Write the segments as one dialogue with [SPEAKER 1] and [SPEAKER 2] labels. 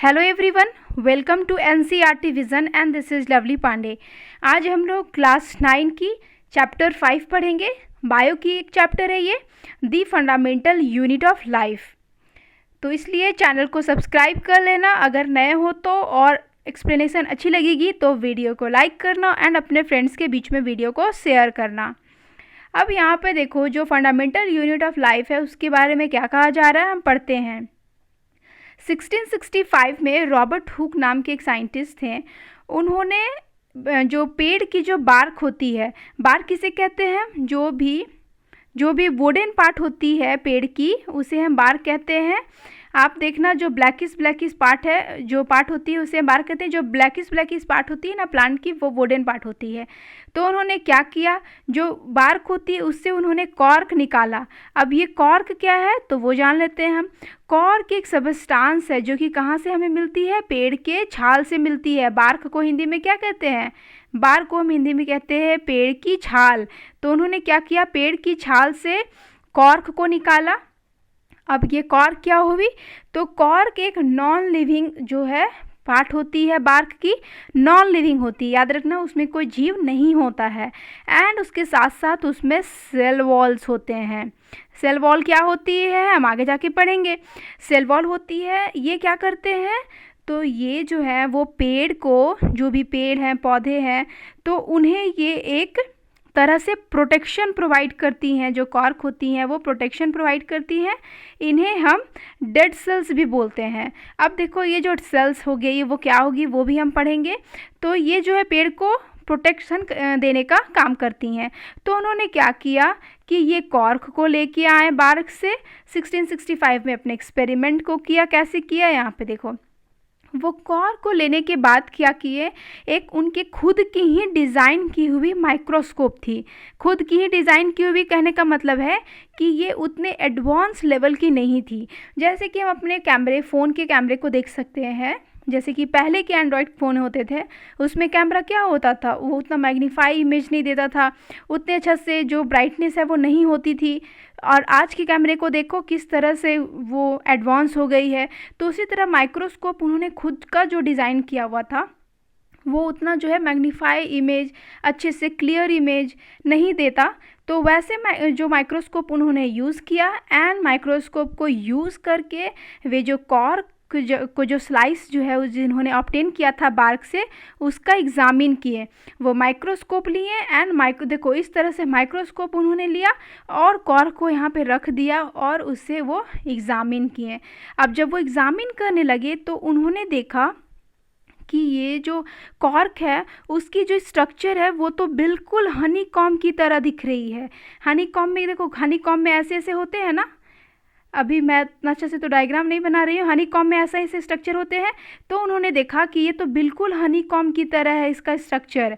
[SPEAKER 1] Hello everyone, welcome to NCERT vision and this is Lovely Pandey. आज हम लोग क्लास 9 की चैप्टर 5 पढ़ेंगे। बायो की एक चैप्टर है ये, दी फंडामेंटल यूनिट ऑफ लाइफ। तो इसलिए चैनल को सब्सक्राइब कर लेना अगर नए हो तो, और एक्सप्लेनेशन अच्छी लगेगी तो वीडियो को लाइक करना एंड अपने फ्रेंड्स के बीच में वीडियो को शेयर करना। अब यहाँ पे देखो, जो फंडामेंटल यूनिट ऑफ लाइफ है उसके बारे में क्या कहा जा रहा है, हम पढ़ते हैं। 1665 में रॉबर्ट हुक नाम के एक साइंटिस्ट थे। उन्होंने जो पेड़ की जो बार्क होती है, बार्क किसे कहते हैं, जो भी वुडन पार्ट होती है पेड़ की, उसे हम बार्क कहते हैं। आप देखना, जो ब्लैकिश पार्ट है, जो पार्ट होती है उसे हम बार्क कहते हैं। जो ब्लैकिश पार्ट होती है ना प्लांट की, वो वुडन पार्ट होती है। तो उन्होंने क्या किया, जो बार्क होती है उससे उन्होंने कॉर्क निकाला। अब ये कॉर्क क्या है तो वो जान लेते हैं हम। कॉर्क एक सबस्टांस है जो कि कहाँ से हमें मिलती है, पेड़ के छाल से मिलती है। बार्क को हिंदी में क्या कहते हैं, बार्क को हम हिंदी में कहते हैं पेड़ की छाल। तो उन्होंने क्या किया, पेड़ की छाल से कॉर्क को निकाला। अब ये कॉर्क क्या हुई, तो कॉर्क एक नॉन लिविंग जो है पार्ट होती है, बार्क की नॉन लिविंग होती है, याद रखना, उसमें कोई जीव नहीं होता है। एंड उसके साथ साथ उसमें सेल वॉल्स होते हैं। सेल वॉल क्या होती है हम आगे जाके पढ़ेंगे। सेल वॉल होती है, ये क्या करते हैं, तो ये जो है वो पेड़ को, जो भी पेड़ हैं पौधे हैं, तो उन्हें ये एक तरह से प्रोटेक्शन प्रोवाइड करती हैं। जो कॉर्क होती हैं वो प्रोटेक्शन प्रोवाइड करती हैं। इन्हें हम डेड सेल्स भी बोलते हैं। अब देखो, ये जो सेल्स हो गई वो क्या होगी वो भी हम पढ़ेंगे। तो ये जो है पेड़ को प्रोटेक्शन देने का काम करती हैं। तो उन्होंने क्या किया कि ये कॉर्क को लेके आए बार्क से, 1665 में अपने एक्सपेरिमेंट को किया। कैसे किया, यहाँ पे देखो, वो कॉर्क को लेने के बाद क्या किए, एक उनके खुद की ही डिज़ाइन की हुई माइक्रोस्कोप थी। खुद की ही डिज़ाइन की हुई कहने का मतलब है कि ये उतने एडवांस लेवल की नहीं थी। जैसे कि हम अपने कैमरे, फ़ोन के कैमरे को देख सकते हैं। जैसे कि पहले के एंड्रॉयड फ़ोन होते थे, उसमें कैमरा क्या होता था, वो उतना मैग्नीफाई इमेज नहीं देता था, उतने अच्छा से जो ब्राइटनेस है वो नहीं होती थी। और आज के कैमरे को देखो किस तरह से वो एडवांस हो गई है। तो उसी तरह माइक्रोस्कोप उन्होंने खुद का जो डिज़ाइन किया हुआ था वो उतना जो है मैग्नीफाई इमेज, अच्छे से क्लियर इमेज नहीं देता। तो वैसे जो माइक्रोस्कोप उन्होंने यूज़ किया, एंड माइक्रोस्कोप को यूज़ करके वे जो कॉर्क को जो स्लाइस जो है जिन्होंने ऑब्टेन किया था बार्क से, उसका एग्जामिन किए। वो माइक्रोस्कोप लिए एंड देखो इस तरह से माइक्रोस्कोप उन्होंने लिया और कॉर्क को यहाँ पे रख दिया और उससे वो एग्जामिन किए। अब जब वो एग्जामिन करने लगे तो उन्होंने देखा कि ये जो कॉर्क है उसकी जो स्ट्रक्चर है वो तो बिल्कुल हनी कॉम्ब की तरह दिख रही है। हनी कॉम्ब में देखो, हनी कॉम्ब में ऐसे ऐसे होते हैं ना, अभी मैं इतना अच्छे से तो डायग्राम नहीं बना रही हूँ, हनी कॉम्ब में ऐसा ऐसे स्ट्रक्चर होते हैं। तो उन्होंने देखा कि ये तो बिल्कुल हनी कॉम्ब की तरह है इसका स्ट्रक्चर,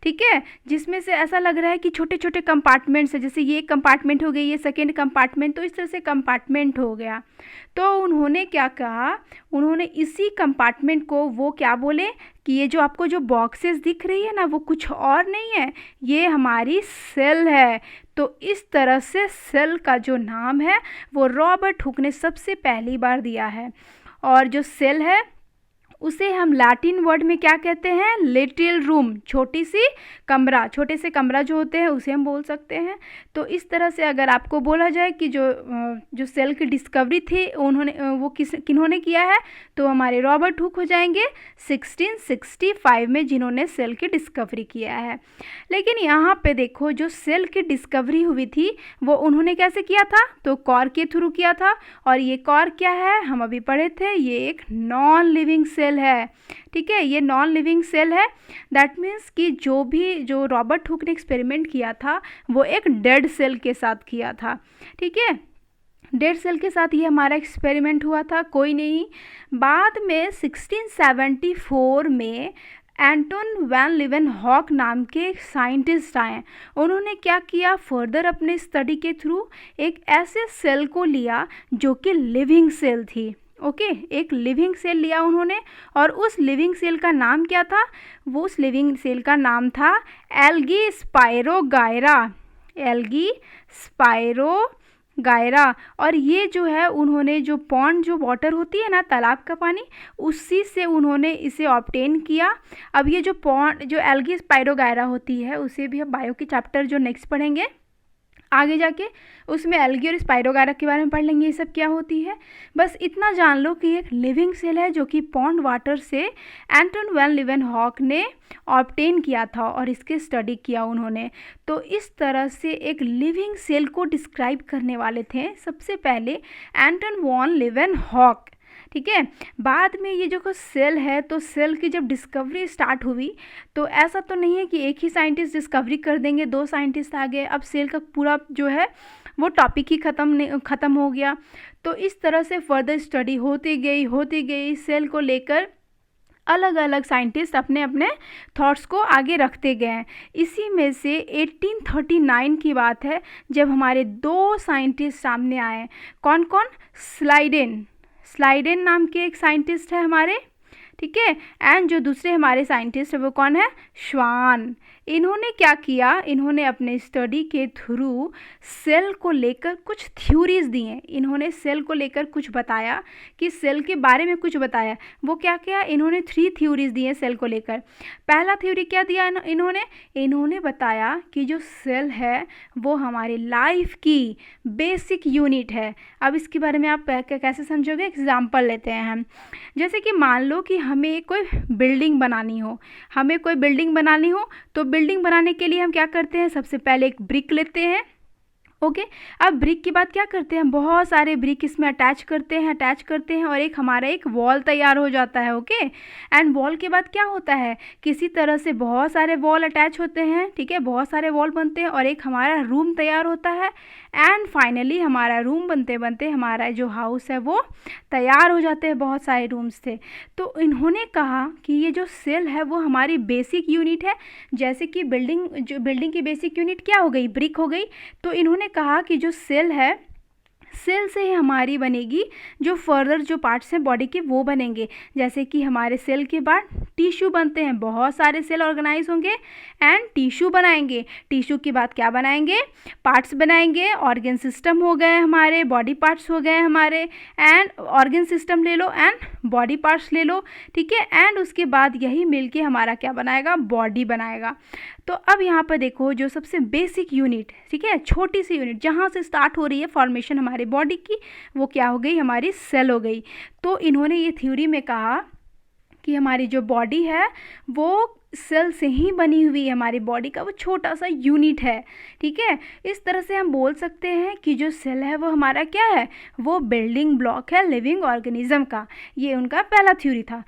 [SPEAKER 1] ठीक है, जिसमें से ऐसा लग रहा है कि छोटे छोटे कंपार्टमेंट्स है। जैसे ये कंपार्टमेंट हो गई, ये सेकेंड कंपार्टमेंट, तो इस तरह से कंपार्टमेंट हो गया। तो उन्होंने क्या कहा, उन्होंने इसी कंपार्टमेंट को वो क्या बोले कि ये जो आपको जो बॉक्सेस दिख रही है ना, वो कुछ और नहीं है, ये हमारी सेल है। तो इस तरह से सेल का जो नाम है वो रॉबर्ट हुक ने सबसे पहली बार दिया है। और जो सेल है उसे हम लैटिन वर्ड में क्या कहते हैं, लिटिल रूम, छोटी सी कमरा, छोटे से कमरा जो होते हैं उसे हम बोल सकते हैं। तो इस तरह से अगर आपको बोला जाए कि जो सेल की डिस्कवरी थी उन्होंने वो किन्होंने किया है, तो हमारे रॉबर्ट हुक हो जाएंगे 1665 में, जिन्होंने सेल की डिस्कवरी किया है। लेकिन यहाँ पे देखो, जो सेल की डिस्कवरी हुई थी वो उन्होंने कैसे किया था, तो कॉर्क के थ्रू किया था। और ये कॉर्क क्या है, हम अभी पढ़े थे, ये एक नॉन लिविंग सेल है, ठीक है, ये नॉन लिविंग सेल है। दैट मीन्स कि जो रॉबर्ट हुक ने एक्सपेरिमेंट किया था वो एक डेड सेल के साथ किया था, ठीक है, डेड सेल के साथ ये हमारा एक्सपेरिमेंट हुआ था, कोई नहीं। बाद में 1674 में एंटोन वैन लीवेनहॉक नाम के एक साइंटिस्ट आए। उन्होंने क्या किया, फर्दर अपने स्टडी के थ्रू एक ऐसे सेल को लिया जो कि लिविंग सेल थी। ओके, एक लिविंग सेल लिया उन्होंने, और उस लिविंग सेल का नाम क्या था, वो उस लिविंग सेल का नाम था एल्गी स्पायरोगायरा। एल्गी स्पायरोगायरा गायरा, और ये जो है उन्होंने जो पॉन्ड जो वाटर होती है ना, तालाब का पानी, उसी से उन्होंने इसे ऑब्टेन किया। अब ये जो पॉन्ड जो एल्गी स्पाइरोगायरा होती है उसे भी हम बायो के चैप्टर जो नेक्स्ट पढ़ेंगे आगे जाके, उसमें एल्गी और स्पाइरोगायरा के बारे में पढ़ लेंगे ये सब क्या होती है। बस इतना जान लो कि एक लिविंग सेल है जो कि पॉन्ड वाटर से एंटन वैन लीवेनहॉक ने ऑब्टेन किया था और इसके स्टडी किया उन्होंने। तो इस तरह से एक लिविंग सेल को डिस्क्राइब करने वाले थे सबसे पहले एंटन वॉन लीवेनहॉक। ठीक है, बाद में ये जो सेल है, तो सेल की जब डिस्कवरी स्टार्ट हुई तो ऐसा तो नहीं है कि एक ही साइंटिस्ट डिस्कवरी कर देंगे, 2 साइंटिस्ट आ गए, अब सेल का पूरा जो है वो टॉपिक ही ख़त्म हो गया। तो इस तरह से फर्दर स्टडी होती गई सेल को लेकर अलग अलग साइंटिस्ट अपने अपने थॉट्स को आगे रखते गए हैं। इसी में से 1839 की बात है जब हमारे 2 साइंटिस्ट सामने आए। कौन कौन? स्लाइडेन नाम के एक साइंटिस्ट है हमारे, ठीक है, एंड जो दूसरे हमारे साइंटिस्ट है वो कौन है? श्वान। इन्होंने क्या किया, इन्होंने अपने स्टडी के थ्रू सेल को लेकर कुछ थ्योरीज दी हैं। इन्होंने सेल को लेकर कुछ बताया कि सेल के बारे में कुछ बताया। वो क्या क्या? इन्होंने 3 थ्योरीज दी हैं सेल को लेकर। पहला थ्योरी क्या दिया इन्होंने बताया कि जो सेल है वो हमारी लाइफ की बेसिक यूनिट है। अब इसके बारे में आप कैसे समझोगे? एग्जाम्पल लेते हैं हम। जैसे कि मान लो कि हमें कोई बिल्डिंग बनानी हो, तो बिल्डिंग बनाने के लिए हम क्या करते हैं? सबसे पहले एक ब्रिक लेते हैं। ओके, अब ब्रिक के बाद क्या करते हैं? हम बहुत सारे ब्रिक इसमें अटैच करते हैं और एक हमारा एक वॉल तैयार हो जाता है। ओके, एंड वॉल के बाद क्या होता है? किसी तरह से बहुत सारे वॉल अटैच होते हैं, ठीक है, बहुत सारे वॉल बनते हैं और एक हमारा रूम तैयार होता है। एंड फाइनली हमारा रूम बनते बनते हमारा जो हाउस है वो तैयार हो जाते हैं, बहुत सारे रूम्स थे। तो इन्होंने कहा कि ये जो सेल है वो हमारी बेसिक यूनिट है। जैसे कि बिल्डिंग की बेसिक यूनिट क्या हो गई? ब्रिक हो गई। तो इन्होंने कहा कि जो सेल है, सेल से ही हमारी बनेगी जो फर्दर जो पार्ट्स हैं बॉडी के वो बनेंगे। जैसे कि हमारे सेल के बाद टिश्यू बनते हैं, बहुत सारे सेल ऑर्गेनाइज होंगे एंड टिश्यू बनाएंगे। टिश्यू के बाद क्या बनाएंगे? पार्ट्स बनाएंगे। ऑर्गन सिस्टम हो गए हमारे, बॉडी पार्ट्स हो गए हमारे, एंड ऑर्गन सिस्टम ले लो एंड बॉडी पार्ट्स ले लो, ठीक है, एंड उसके बाद यही मिलके हमारा क्या बनाएगा? बॉडी बनाएगा। तो अब यहाँ पर देखो जो सबसे बेसिक यूनिट, ठीक है, छोटी सी यूनिट जहाँ से स्टार्ट हो रही है फॉर्मेशन हमारे बॉडी की, वो क्या हो गई? हमारी सेल हो गई। तो इन्होंने ये थ्योरी में कहा कि हमारी जो बॉडी है वो सेल से ही बनी हुई है। हमारी बॉडी का वो छोटा सा यूनिट है, ठीक है। इस तरह से हम बोल सकते हैं कि जो सेल है वो हमारा क्या है? वो बिल्डिंग ब्लॉक है लिविंग ऑर्गेनिज्म का। ये उनका पहला थ्योरी था।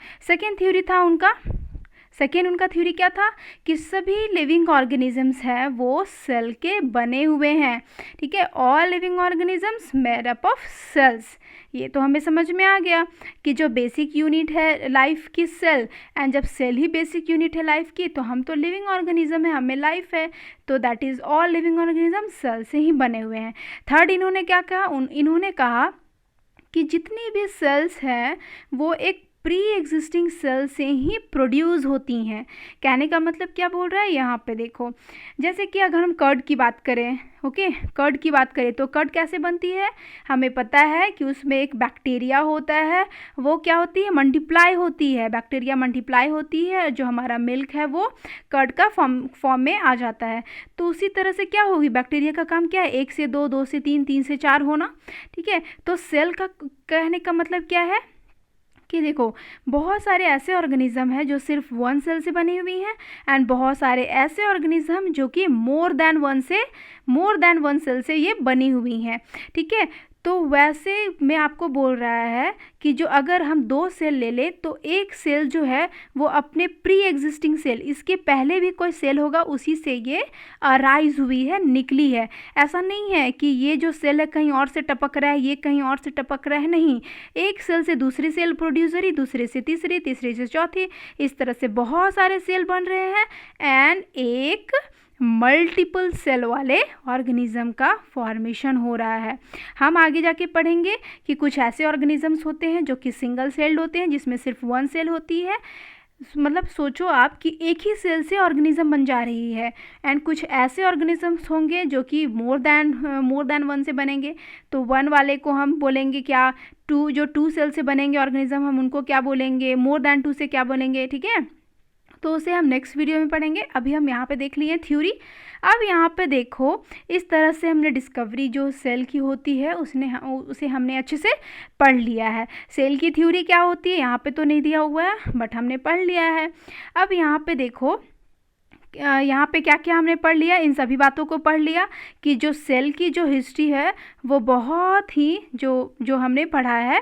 [SPEAKER 1] सेकेंड उनका थ्योरी क्या था? कि सभी लिविंग ऑर्गेनिजम्स हैं वो सेल के बने हुए हैं, ठीक है। All living organisms made up of cells. ये तो हमें समझ में आ गया कि जो बेसिक यूनिट है लाइफ की सेल, एंड जब सेल ही बेसिक यूनिट है लाइफ की तो हम तो लिविंग ऑर्गेनिज्म है, हमें लाइफ है, तो that is all living organism cell से ही बने हुए हैं। थर्ड इन्होंने क्या कहा? इन्होंने कहा कि जितनी भी सेल्स हैं वो एक प्री एग्जिस्टिंग सेल से ही प्रोड्यूस होती हैं। कहने का मतलब क्या बोल रहा है यहाँ पे देखो, जैसे कि अगर हम कर्ड की बात करें, ओके, कर्ड की बात करें तो कर्ड कैसे बनती है? हमें पता है कि उसमें एक बैक्टीरिया होता है, वो क्या होती है? मल्टीप्लाई होती है। बैक्टीरिया मल्टीप्लाई होती है, जो हमारा मिल्क है वो कर्ड का फॉर्म में आ जाता है। तो उसी तरह से क्या होगी? बैक्टीरिया का काम क्या है? 1 से 2, 2 से 3, 3 से 4 होना, ठीक है। तो सेल का कहने का मतलब क्या है कि देखो बहुत सारे ऐसे ऑर्गेनिज्म हैं जो सिर्फ 1 सेल से बनी हुई हैं, एंड बहुत सारे ऐसे ऑर्गेनिज्म जो कि मोर देन वन सेल से ये बनी हुई हैं, ठीक है। तो वैसे में आपको बोल रहा है कि जो अगर हम 2 सेल ले लें तो एक सेल जो है वो अपने प्री एग्जिस्टिंग सेल, इसके पहले भी कोई सेल होगा उसी से ये अराइज हुई है, निकली है। ऐसा नहीं है कि ये जो सेल है कहीं और से टपक रहा है, ये कहीं और से टपक रहा है, नहीं। एक सेल से दूसरी सेल प्रोड्यूस हो रही, दूसरे से तीसरी, तीसरी से चौथी, इस तरह से बहुत सारे सेल बन रहे हैं एंड एक मल्टीपल सेल वाले ऑर्गेनिज्म का फॉर्मेशन हो रहा है। हम आगे जाके पढ़ेंगे कि कुछ ऐसे ऑर्गेनिजम्स होते हैं जो कि सिंगल सेल्ड होते हैं, जिसमें सिर्फ 1 सेल होती है, मतलब सोचो आप कि एक ही सेल से ऑर्गेनिज्म बन जा रही है, एंड कुछ ऐसे ऑर्गेनिजम्स होंगे जो कि मोर देन वन से बनेंगे। तो वन वाले को हम बोलेंगे क्या, जो टू सेल से बनेंगे ऑर्गेनिज्म, हम उनको क्या बोलेंगे, मोर देन टू से क्या बोलेंगे, ठीक है। तो उसे हम नेक्स्ट वीडियो में पढ़ेंगे। अभी हम यहाँ पे देख लिए थ्योरी। अब यहाँ पे देखो, इस तरह से हमने डिस्कवरी जो सेल की होती है उसे हमने अच्छे से पढ़ लिया है। सेल की थ्योरी क्या होती है यहाँ पे तो नहीं दिया हुआ है, बट हमने पढ़ लिया है। अब यहाँ पे देखो, यहाँ पे क्या क्या हमने पढ़ लिया, इन सभी बातों को पढ़ लिया कि जो सेल की जो हिस्ट्री है वो बहुत ही जो हमने पढ़ा है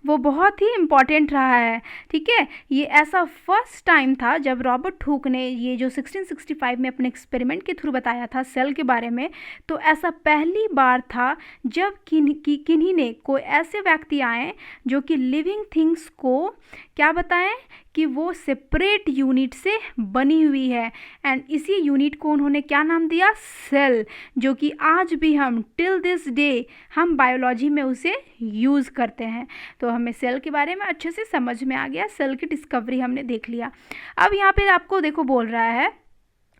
[SPEAKER 1] वो बहुत ही इम्पॉर्टेंट रहा है, ठीक है। ये ऐसा फर्स्ट टाइम था जब रॉबर्ट हुक ने ये जो 1665 में अपने एक्सपेरिमेंट के थ्रू बताया था सेल के बारे में, तो ऐसा पहली बार था जब किन्हीं ने कोई ऐसे व्यक्ति आए जो कि लिविंग थिंग्स को क्या बताएं कि वो सेपरेट यूनिट से बनी हुई है, एंड इसी यूनिट को उन्होंने क्या नाम दिया, सेल, जो कि आज भी हम टिल दिस डे हम बायोलॉजी में उसे यूज़ करते हैं। तो हमें सेल के बारे में अच्छे से समझ में आ गया, सेल की डिस्कवरी हमने देख लिया। अब यहाँ पे आपको देखो बोल रहा है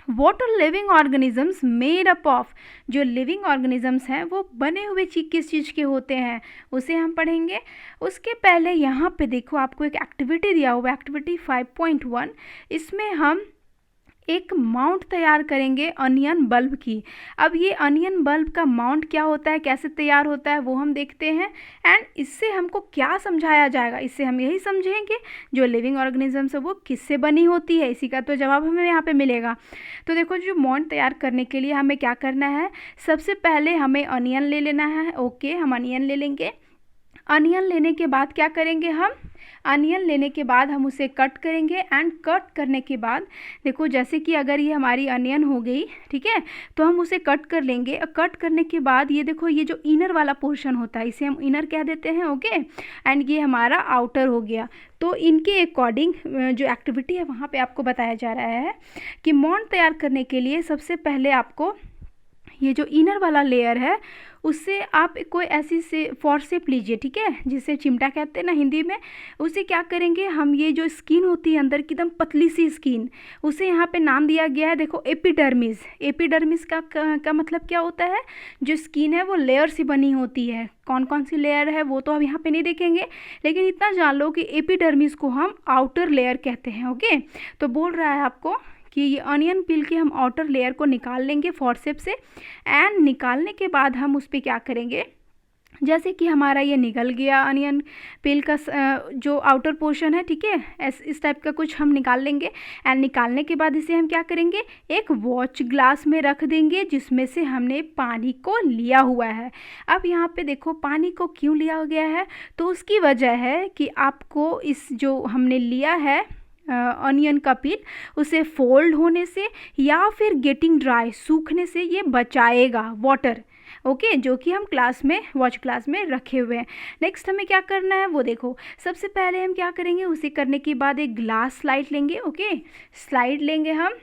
[SPEAKER 1] What are living organisms made up of? जो लिविंग ऑर्गेनिजम्स हैं वो बने हुए किस चीज़ के होते हैं उसे हम पढ़ेंगे। उसके पहले यहाँ पे देखो आपको एक एक्टिविटी दिया हुआ है, एक्टिविटी 5.1। इसमें हम एक माउंट तैयार करेंगे अनियन बल्ब की। अब ये अनियन बल्ब का माउंट क्या होता है, कैसे तैयार होता है वो हम देखते हैं, एंड इससे हमको क्या समझाया जाएगा, इससे हम यही समझेंगे जो लिविंग ऑर्गेनिजम्स है वो किससे बनी होती है, इसी का तो जवाब हमें यहाँ पे मिलेगा। तो देखो, जो माउंट तैयार करने के लिए हमें क्या करना है, सबसे पहले हमें अनियन ले लेना है। ओके, हम अनियन ले लेंगे। अनियन लेने के बाद क्या करेंगे, अनियन लेने के बाद हम उसे कट करेंगे, एंड कट करने के बाद देखो, जैसे कि अगर ये हमारी अनियन हो गई, ठीक है, तो हम उसे कट कर लेंगे। कट करने के बाद ये देखो, ये जो इनर वाला पोर्शन होता है इसे हम इनर कह देते हैं, ओके, एंड ये हमारा आउटर हो गया। तो इनके अकॉर्डिंग जो एक्टिविटी है वहाँ पे आपको बताया जा रहा है कि मॉन्ड तैयार करने के लिए सबसे पहले आपको ये जो इनर वाला लेयर है उससे आप कोई ऐसी से फॉरसेप लीजिए, ठीक है, जिसे चिमटा कहते हैं ना हिंदी में। उसे क्या करेंगे हम, ये जो स्किन होती है अंदर की एकदम पतली सी स्किन, उसे यहाँ पे नाम दिया गया है देखो एपिडर्मिस। एपिडर्मिस का मतलब क्या होता है, जो स्किन है वो लेयर से बनी होती है। कौन कौन सी लेयर है वो तो अब यहाँ पे नहीं देखेंगे, लेकिन इतना जान लो कि एपिडर्मिस को हम आउटर लेयर कहते हैं, ओके। तो बोल रहा है आपको कि ये अनियन पील के हम आउटर लेयर को निकाल लेंगे फॉरसेप से, एंड निकालने के बाद हम उस पर क्या करेंगे, जैसे कि हमारा ये निकल गया अनियन पील का जो आउटर पोर्शन है, ठीक है, इस टाइप का कुछ हम निकाल लेंगे। एंड निकालने के बाद इसे हम क्या करेंगे, एक वॉच ग्लास में रख देंगे जिसमें से हमने पानी को लिया हुआ है। अब यहाँ पे देखो, पानी को क्यों लिया गया है, तो उसकी वजह है कि आपको इस जो हमने लिया है अनियन का पील, उसे फोल्ड होने से या फिर गेटिंग ड्राई, सूखने से ये बचाएगा वाटर, ओके, जो कि हम क्लास में वॉच क्लास में रखे हुए हैं। नेक्स्ट हमें क्या करना है वो देखो, सबसे पहले हम क्या करेंगे, उसे करने के बाद एक ग्लास स्लाइड लेंगे, ओके, स्लाइड लेंगे हम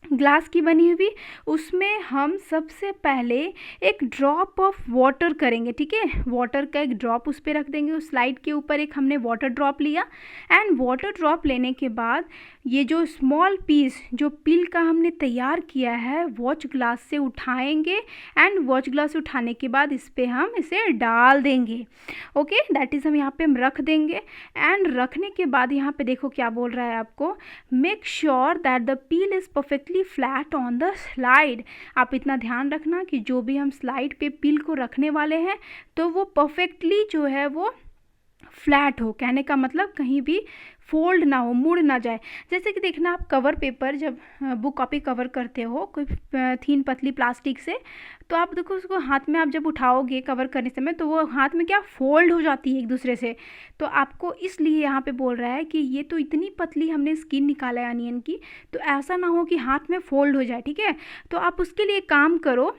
[SPEAKER 1] ग्लास की बनी हुई, उसमें हम सबसे पहले एक ड्रॉप ऑफ वाटर करेंगे, ठीक है, वाटर का एक ड्रॉप उस पर रख देंगे। उस स्लाइड के ऊपर एक हमने वाटर ड्रॉप लिया, एंड वाटर ड्रॉप लेने के बाद ये जो स्मॉल पीस जो पिल का हमने तैयार किया है वॉच ग्लास से उठाएंगे, एंड वॉच ग्लास से उठाने के बाद इस पर हम इसे डाल देंगे, ओके, दैट इज़ हम यहाँ पे हम रख देंगे। एंड रखने के बाद यहाँ पे देखो क्या बोल रहा है आपको, make sure that the peel is perfectly flat on the slide. आप इतना ध्यान रखना कि जो भी हम स्लाइड पे पील को रखने वाले हैं तो वो परफेक्टली जो है वो फ्लैट हो, कहने का मतलब कहीं भी फोल्ड ना हो, मुड़ ना जाए। जैसे कि देखना, आप कवर पेपर जब बुक कॉपी कवर करते हो कोई थीन पतली प्लास्टिक से, तो आप देखो उसको हाथ में आप जब उठाओगे कवर करने समय तो वो हाथ में क्या फोल्ड हो जाती है एक दूसरे से। तो आपको इसलिए यहाँ पे बोल रहा है कि ये तो इतनी पतली हमने स्किन निकाला है अनियन की, तो ऐसा ना हो कि हाथ में फोल्ड हो जाए, ठीक है। तो आप उसके लिए काम करो,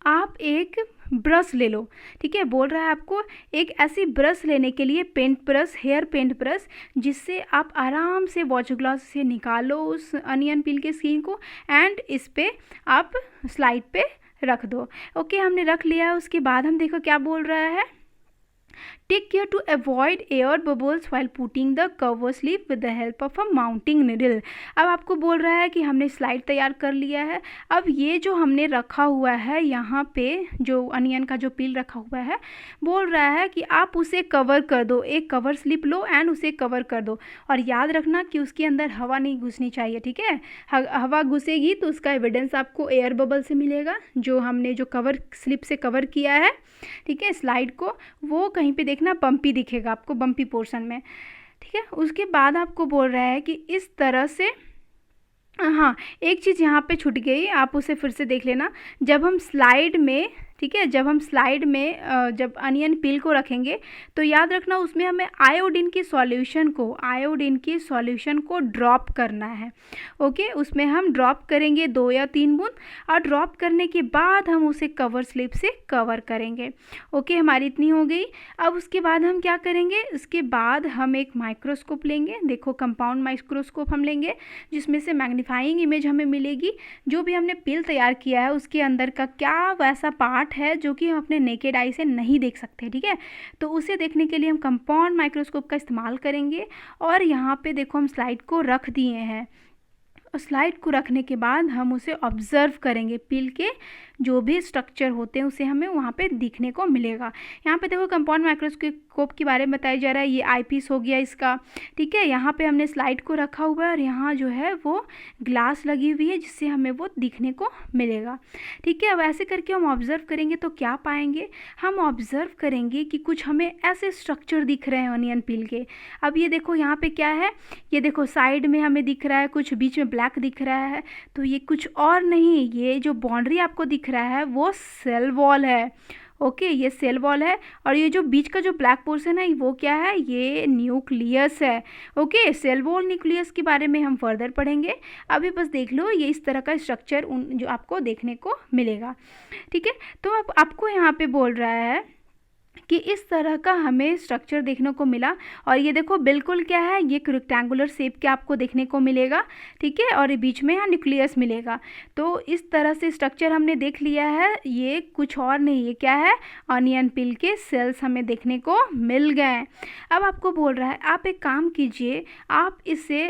[SPEAKER 1] आप एक ब्रश ले लो, ठीक है, बोल रहा है आपको एक ऐसी ब्रश लेने के लिए, paint brush, hair paint brush, जिससे आप आराम से वॉच ग्लास से निकालो उस अनियन पील के स्किन को, एंड इस पे आप स्लाइड पे रख दो। ओके, हमने रख लिया है। उसके बाद हम देखो क्या बोल रहा है, take care to avoid air bubbles while putting the cover slip with the help of a mounting needle. अब आपको बोल रहा है कि हमने स्लाइड तैयार कर लिया है। अब ये जो हमने रखा हुआ है यहाँ पे जो अनियन का जो पील रखा हुआ है, बोल रहा है कि आप उसे कवर कर दो, एक कवर स्लिप लो एंड उसे कवर कर दो। और याद रखना कि उसके अंदर हवा नहीं घुसनी चाहिए, ठीक है। हवा घुसेगी तो उसका एविडेंस आपको एयर बबल से मिलेगा, जो हमने जो कवर स्लिप से कवर किया है, ठीक है, स्लाइड को, वो कहीं पे देखना बम्पी दिखेगा आपको, बम्पी पोर्शन में, ठीक है। उसके बाद आपको बोल रहा है कि इस तरह से, हाँ एक चीज़ यहाँ पे छूट गई, आप उसे फिर से देख लेना। जब हम स्लाइड में, ठीक है, जब हम स्लाइड में जब अनियन पील को रखेंगे तो याद रखना उसमें हमें आयोडीन की सॉल्यूशन को ड्रॉप करना है। ओके, उसमें हम ड्रॉप करेंगे 2 या 3 बूंद, और ड्रॉप करने के बाद हम उसे कवर स्लिप से कवर करेंगे। ओके, हमारी इतनी हो गई। अब उसके बाद हम क्या करेंगे, उसके बाद हम एक माइक्रोस्कोप लेंगे। देखो, कंपाउंड माइक्रोस्कोप हम लेंगे, जिसमें से मैग्नीफाइंग इमेज हमें मिलेगी। जो भी हमने पील तैयार किया है उसके अंदर का क्या वैसा पार्ट है जो कि हम अपने नेकेड आई से नहीं देख सकते, ठीक है। तो उसे देखने के लिए हम कंपाउंड माइक्रोस्कोप का इस्तेमाल करेंगे। और यहाँ पे देखो हम स्लाइड को रख दिए हैं, और स्लाइड को रखने के बाद हम उसे ऑब्जर्व करेंगे। पील के जो भी स्ट्रक्चर होते हैं उसे हमें वहाँ पे दिखने को मिलेगा। यहाँ पे देखो कंपाउंड माइक्रोस्कोप के बारे में बताया जा रहा है, ये आईपीस हो गया इसका, ठीक है। यहाँ पे हमने स्लाइड को रखा हुआ है और यहाँ जो है वो ग्लास लगी हुई है जिससे हमें वो दिखने को मिलेगा, ठीक है। अब ऐसे करके हम ऑब्जर्व करेंगे तो क्या पाएंगे, हम ऑब्जर्व करेंगे कि कुछ हमें ऐसे स्ट्रक्चर दिख रहे हैं अनियन पील के। अब ये देखो यहाँ पे क्या है, ये देखो साइड में हमें दिख रहा है कुछ, बीच में ब्लैक दिख रहा है, तो ये कुछ और नहीं, ये जो बाउंड्री आपको दिख रहा है वो सेल वॉल है। ओके, ये सेल वॉल है, और ये जो बीच का जो ब्लैक पोर्शन है वो क्या है, ये न्यूक्लियस है। ओके, सेल वॉल न्यूक्लियस के बारे में हम फर्दर पढ़ेंगे। अभी बस देख लो, ये इस तरह का स्ट्रक्चर जो आपको देखने को मिलेगा, ठीक है। तो अब आपको यहाँ पे बोल रहा है कि इस तरह का हमें स्ट्रक्चर देखने को मिला, और ये देखो बिल्कुल क्या है, ये रेक्टेंगुलर शेप के आपको देखने को मिलेगा, ठीक है, और ये बीच में यहाँ न्यूक्लियस मिलेगा। तो इस तरह से स्ट्रक्चर हमने देख लिया है, ये कुछ और नहीं, ये क्या है, अनियन पील के सेल्स हमें देखने को मिल गए। अब आपको बोल रहा है आप एक काम कीजिए, आप इसे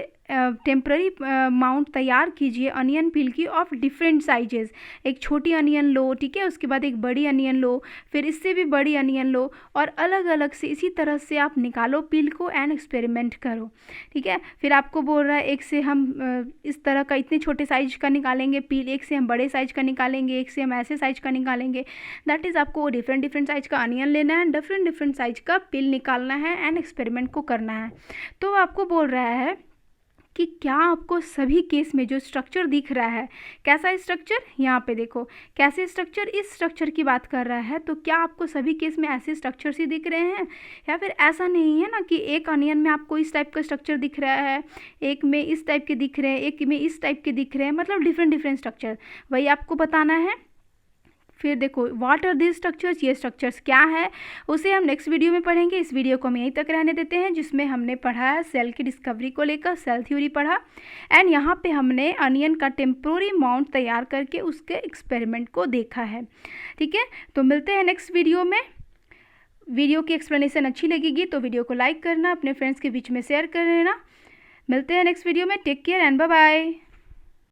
[SPEAKER 1] टेम्प्ररी माउंट तैयार कीजिए अनियन पील की ऑफ डिफरेंट साइजेस। एक छोटी अनियन लो, ठीक है, उसके बाद एक बड़ी अनियन लो, फिर इससे भी बड़ी अनियन लो, और अलग अलग से इसी तरह से आप निकालो पील को एंड एक्सपेरिमेंट करो, ठीक है। फिर आपको बोल रहा है एक से हम इस तरह का इतने छोटे साइज का निकालेंगे पील, एक से हम बड़े साइज का निकालेंगे, एक से हम ऐसे साइज का निकालेंगे। दैट इज़ आपको डिफरेंट साइज का अनियन लेना है, डिफरेंट साइज का पील निकालना है एंड एक्सपेरिमेंट को करना है। तो आपको बोल रहा है कि क्या आपको सभी केस में जो स्ट्रक्चर दिख रहा है, कैसा स्ट्रक्चर, यहाँ पे देखो कैसे स्ट्रक्चर, इस स्ट्रक्चर की बात कर रहा है, तो क्या आपको सभी केस में ऐसे स्ट्रक्चर्स ही दिख रहे हैं, या फिर ऐसा नहीं है ना कि एक अनियन में आपको इस टाइप का स्ट्रक्चर दिख रहा है, एक में इस टाइप के दिख रहे हैं, एक में इस टाइप के दिख रहे हैं, मतलब डिफरेंट स्ट्रक्चर, वही आपको बताना है। फिर देखो व्हाट आर दिस स्ट्रक्चर्स, ये स्ट्रक्चर्स क्या है, उसे हम नेक्स्ट वीडियो में पढ़ेंगे। इस वीडियो को हम यहीं तक रहने देते हैं, जिसमें हमने पढ़ा है सेल की डिस्कवरी को लेकर, सेल थ्योरी पढ़ा, एंड यहाँ पे हमने अनियन का टेम्पोररी माउंट तैयार करके उसके एक्सपेरिमेंट को देखा है, ठीक है। तो मिलते हैं नेक्स्ट वीडियो में। वीडियो की एक्सप्लेनेशन अच्छी लगेगी तो वीडियो को लाइक करना, अपने फ्रेंड्स के बीच में शेयर कर लेना। मिलते हैं नेक्स्ट वीडियो में, take care and bye bye.